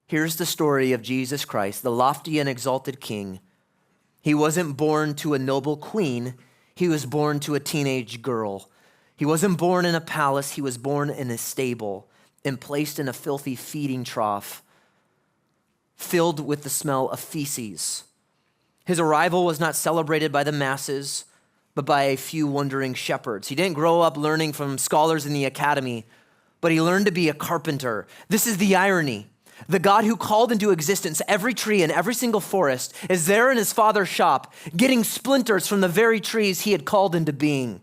Here's the story of Jesus Christ, the lofty and exalted King. He wasn't born to a noble queen. He was born to a teenage girl. He wasn't born in a palace. He was born in a stable and placed in a filthy feeding trough filled with the smell of feces. His arrival was not celebrated by the masses, but by a few wandering shepherds. He didn't grow up learning from scholars in the academy, but he learned to be a carpenter. This is the irony. The God who called into existence every tree in every single forest is there in his Father's shop, getting splinters from the very trees he had called into being.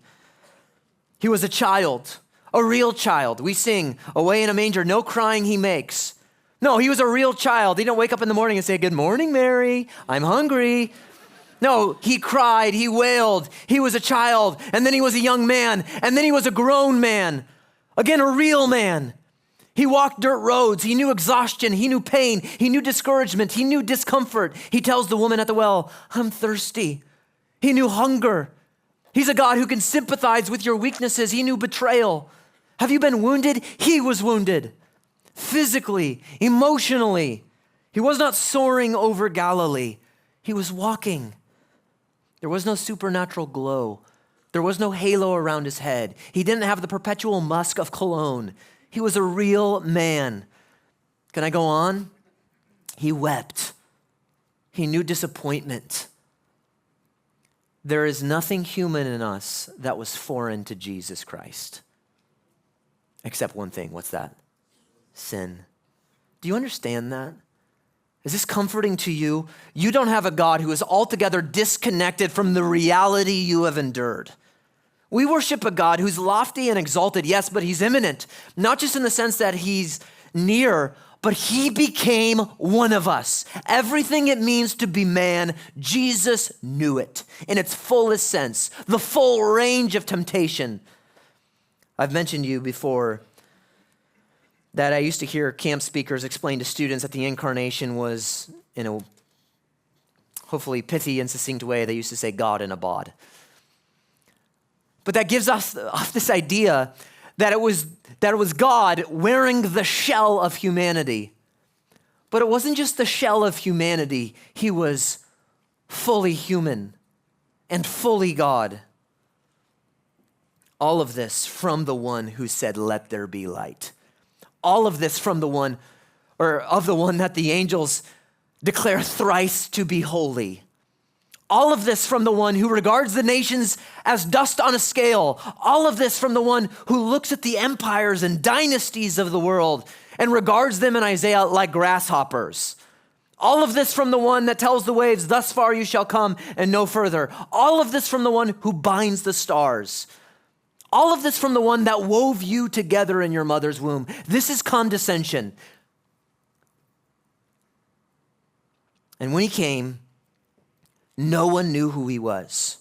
He was a child, a real child. We sing, away in a manger, no crying he makes. No, he was a real child. He didn't wake up in the morning and say, good morning, Mary, I'm hungry. No, he cried, he wailed. He was a child, and then he was a young man, and then he was a grown man. Again, a real man. He walked dirt roads. He knew exhaustion. He knew pain. He knew discouragement. He knew discomfort. He tells the woman at the well, I'm thirsty. He knew hunger. He's a God who can sympathize with your weaknesses. He knew betrayal. Have you been wounded? He was wounded. Physically, emotionally. He was not soaring over Galilee. He was walking. There was no supernatural glow. There was no halo around his head. He didn't have the perpetual musk of cologne. He was a real man. Can I go on? He wept. He knew disappointment. There is nothing human in us that was foreign to Jesus Christ. Except one thing. What's that? Sin. Do you understand that? Is this comforting to you? You don't have a God who is altogether disconnected from the reality you have endured. We worship a God who's lofty and exalted, yes, but he's immanent, not just in the sense that he's near, but he became one of us. Everything it means to be man, Jesus knew it in its fullest sense, the full range of temptation. I've mentioned to you before that I used to hear camp speakers explain to students that the Incarnation was, in a hopefully pithy and succinct way, they used to say God in a bod. But that gives us off this idea that it was God wearing the shell of humanity. But it wasn't just the shell of humanity. He was fully human and fully God. All of this from the one who said, let there be light. All of this from the one, or of the one that the angels declare thrice to be holy. All of this from the one who regards the nations as dust on a scale. All of this from the one who looks at the empires and dynasties of the world and regards them in Isaiah like grasshoppers. All of this from the one that tells the waves, thus far you shall come and no further. All of this from the one who binds the stars. All of this from the one that wove you together in your mother's womb. This is condescension. And when he came, no one knew who he was.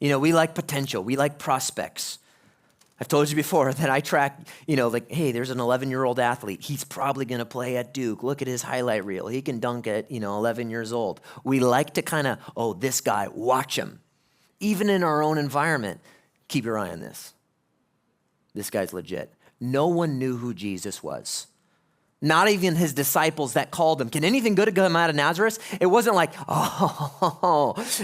You know, we like potential. We like prospects. I've told you before that I track, like, hey, there's an 11-year-old athlete. He's probably going to play at Duke. Look at his highlight reel. He can dunk at, 11 years old. We like to kind of, this guy, watch him. Even in our own environment, keep your eye on this. This guy's legit. No one knew who Jesus was. Not even his disciples that called him. Can anything good come out of Nazareth? It wasn't like,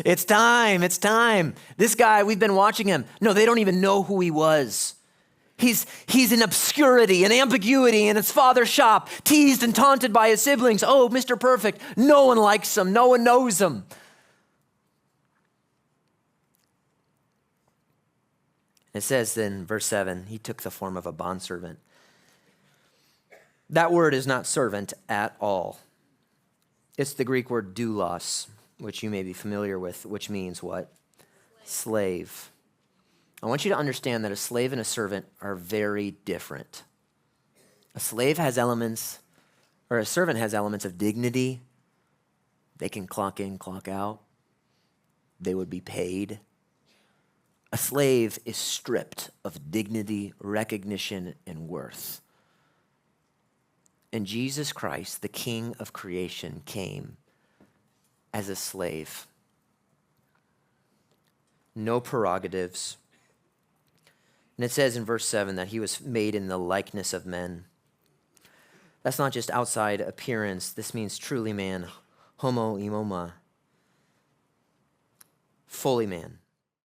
it's time. This guy, we've been watching him. No, they don't even know who he was. He's in obscurity and ambiguity in his father's shop, teased and taunted by his siblings. Oh, Mr. Perfect. No one likes him. No one knows him. It says in verse 7, he took the form of a bondservant. That word is not servant at all. It's the Greek word doulos, which you may be familiar with, which means what? Slave. I want you to understand that a slave and a servant are very different. A slave has elements, or a servant has elements of dignity. They can clock in, clock out. They would be paid. A slave is stripped of dignity, recognition, and worth. And Jesus Christ, the King of creation, came as a slave. No prerogatives. And it says in verse 7 that he was made in the likeness of men. That's not just outside appearance. This means truly man, homo imoma, fully man.